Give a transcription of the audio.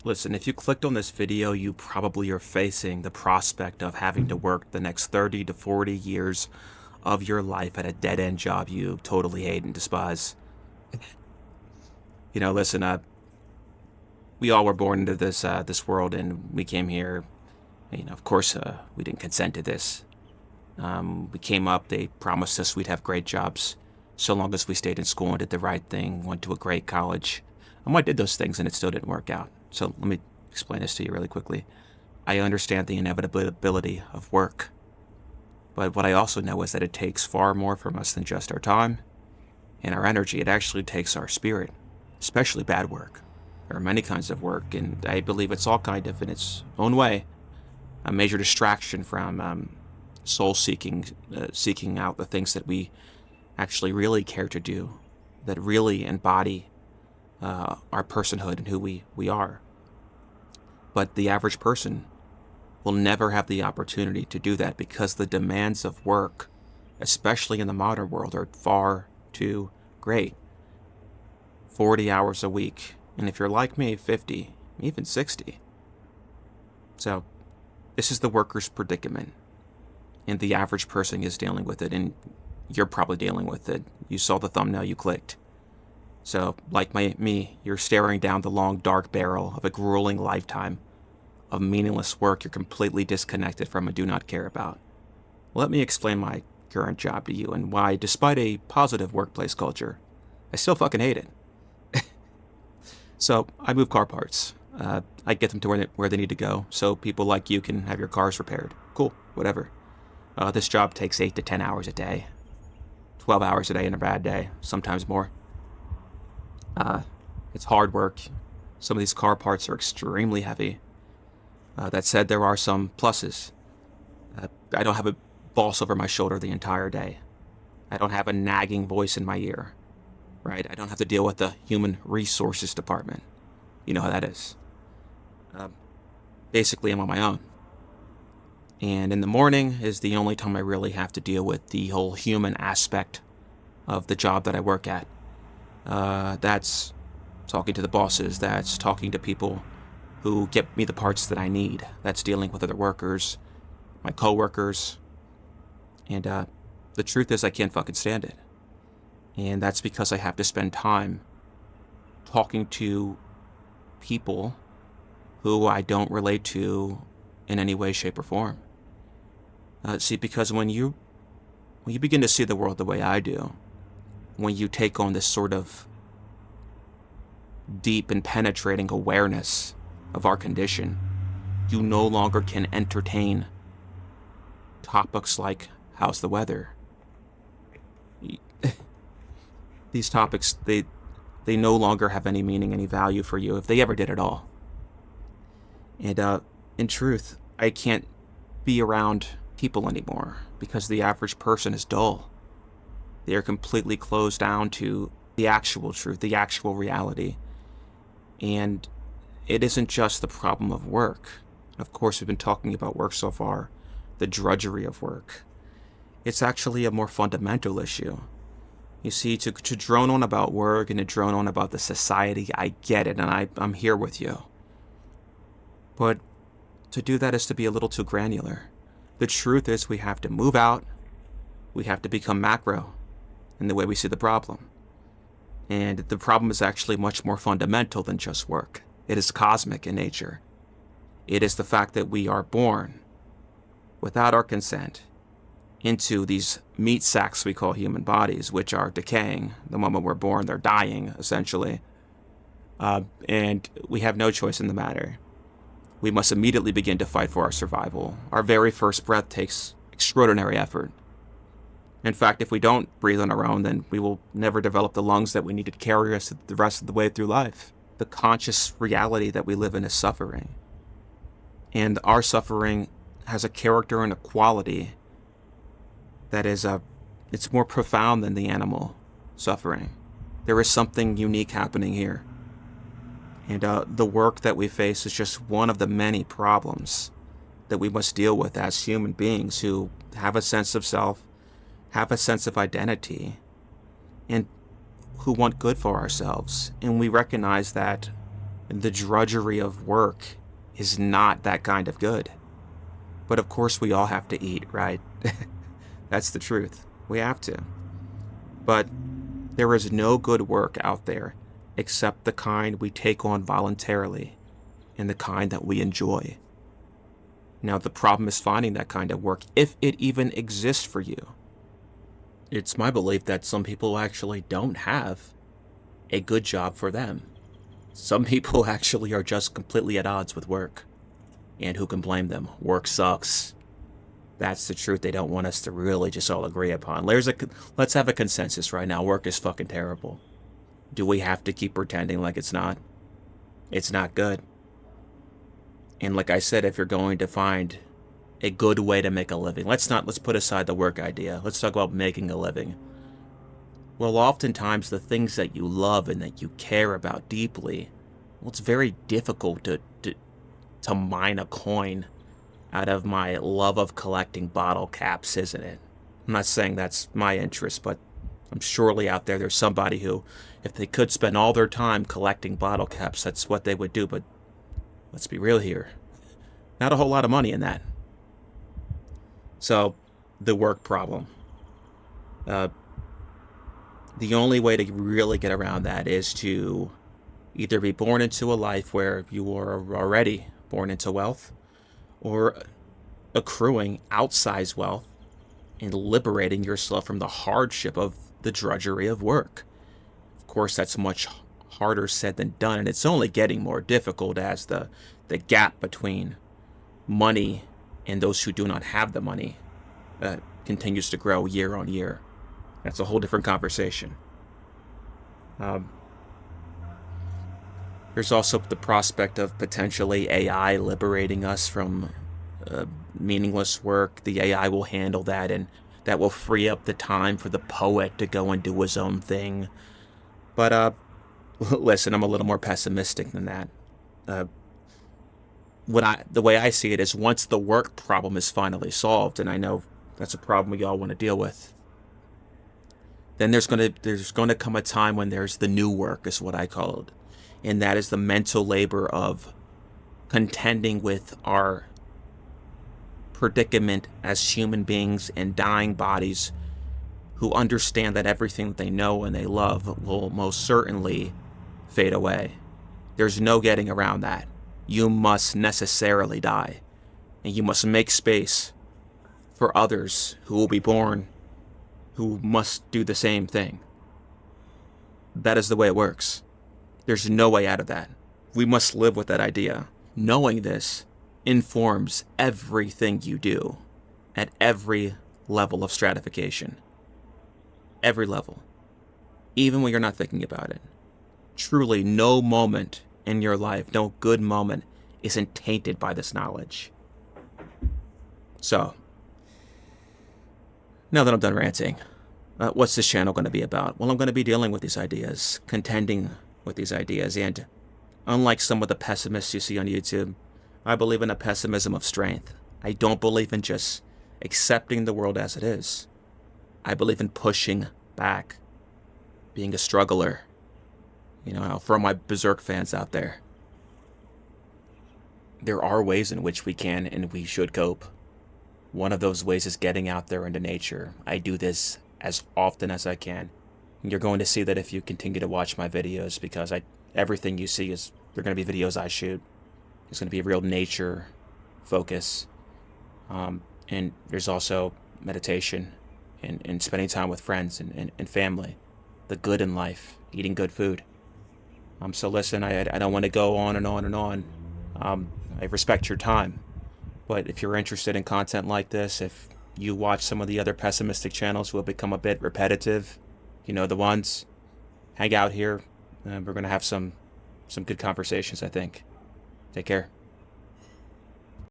Listen, if you clicked on this video, you probably are facing the prospect of having to work the next 30 to 40 years of your life at a dead-end job you totally hate and despise. Listen, we all were born into this world, and we came here. Of course, we didn't consent to this. We came up, they promised us we'd have great jobs so long as we stayed in school and did the right thing, went to a great college. I did those things and it still didn't work out. So let me explain this to you really quickly. I understand the inevitability of work, but what I also know is that it takes far more from us than just our time and our energy. It actually takes our spirit, especially bad work. There are many kinds of work, and I believe it's all kind of, in its own way, a major distraction from soul seeking, seeking out the things that we actually really care to do, that really embody our personhood and who we are. But the average person will never have the opportunity to do that because the demands of work, especially in the modern world, are far too great. 40 hours a week, and if you're like me, 50, even 60. So this is the worker's predicament, and the average person is dealing with it, and you're probably dealing with it. You saw the thumbnail, you clicked. So, like me, you're staring down the long, dark barrel of a grueling lifetime of meaningless work you're completely disconnected from and do not care about. Let me explain my current job to you and why, despite a positive workplace culture, I still fucking hate it. So, I move car parts. I get them to where they need to go, so people like you can have your cars repaired. Cool, whatever. This job takes 8 to 10 hours a day. 12 hours a day in a bad day, sometimes more. It's hard work. Some of these car parts are extremely heavy. That said, there are some pluses. I don't have a boss over my shoulder the entire day. I don't have a nagging voice in my ear, right? I don't have to deal with the human resources department. You know how that is. Basically, I'm on my own. And in the morning is the only time I really have to deal with the whole human aspect of the job that I work at. That's talking to the bosses, that's talking to people who get me the parts that I need, that's dealing with other workers, my coworkers, and the truth is I can't fucking stand it. And that's because I have to spend time talking to people who I don't relate to in any way, shape, or form. See, because when you begin to see the world the way I do, when you take on this sort of deep and penetrating awareness of our condition, you no longer can entertain topics like, how's the weather? These topics, they no longer have any meaning, any value for you, if they ever did at all. And in truth, I can't be around people anymore because the average person is dull. They are completely closed down to the actual truth, the actual reality. And it isn't just the problem of work. Of course, we've been talking about work so far, the drudgery of work. It's actually a more fundamental issue. You see, to drone on about work and to drone on about the society, I get it, and I'm here with you. But to do that is to be a little too granular. The truth is we have to move out, we have to become macro in the way we see the problem. And the problem is actually much more fundamental than just work. It is cosmic in nature. It is the fact that we are born without our consent into these meat sacks we call human bodies, which are decaying. The moment we're born, they're dying, essentially. And we have no choice in the matter. We must immediately begin to fight for our survival. Our very first breath takes extraordinary effort. In fact, if we don't breathe on our own, then we will never develop the lungs that we need to carry us the rest of the way through life. The conscious reality that we live in is suffering. And our suffering has a character and a quality that is it's more profound than the animal suffering. There is something unique happening here. And the work that we face is just one of the many problems that we must deal with as human beings who have a sense of self, have a sense of identity, and who want good for ourselves. And we recognize that the drudgery of work is not that kind of good. But of course, we all have to eat, right? That's the truth. We have to. But there is no good work out there except the kind we take on voluntarily and the kind that we enjoy. Now, the problem is finding that kind of work, if it even exists for you. It's my belief that some people actually don't have a good job for them. Some people actually are just completely at odds with work. And who can blame them? Work sucks. That's the truth they don't want us to really just all agree upon. Let's have a consensus right now. Work is fucking terrible. Do we have to keep pretending like it's not? It's not good. And like I said, if you're going to find a good way to make a living, let's put aside the work idea. Let's talk about making a living. Well, oftentimes the things that you love and that you care about deeply, well, it's very difficult to mine a coin out of my love of collecting bottle caps, isn't it? I'm not saying that's my interest, but I'm surely out there's somebody who, if they could spend all their time collecting bottle caps, that's what they would do. But let's be real here. Not a whole lot of money in that. So, the work problem. The only way to really get around that is to either be born into a life where you are already born into wealth, or accruing outsized wealth and liberating yourself from the hardship of the drudgery of work. Of course, that's much harder said than done, and it's only getting more difficult as the gap between money and those who do not have the money continues to grow year on year. That's a whole different conversation. There's also the prospect of potentially AI liberating us from meaningless work. The AI will handle that, and that will free up the time for the poet to go and do his own thing. But listen, I'm a little more pessimistic than that. The way I see it is, once the work problem is finally solved, and I know that's a problem we all want to deal with, then there's going to come a time when there's the new work, is what I call it. And that is the mental labor of contending with our predicament as human beings and dying bodies who understand that everything that they know and they love will most certainly fade away. There's no getting around that. You must necessarily die. And you must make space for others who will be born who must do the same thing. That is the way it works. There's no way out of that. We must live with that idea. Knowing this informs everything you do at every level of stratification. Every level. Even when you're not thinking about it. Truly, no moment in your life, no good moment, isn't tainted by this knowledge. So, now that I'm done ranting, what's this channel going to be about? Well, I'm going to be dealing with these ideas, contending with these ideas, and unlike some of the pessimists you see on YouTube, I believe in a pessimism of strength. I don't believe in just accepting the world as it is. I believe in pushing back, being a struggler. You know, for my Berserk fans out there, there are ways in which we can and we should cope. One of those ways is getting out there into nature. I do this as often as I can. And you're going to see that if you continue to watch my videos, because everything you see they're going to be videos I shoot. It's going to be a real nature focus. And there's also meditation and spending time with friends and family. The good in life, eating good food. So listen, I don't want to go on and on and on. I respect your time. But if you're interested in content like this, if you watch some of the other pessimistic channels who have become a bit repetitive, you know the ones, hang out here. We're going to have some good conversations, I think. Take care.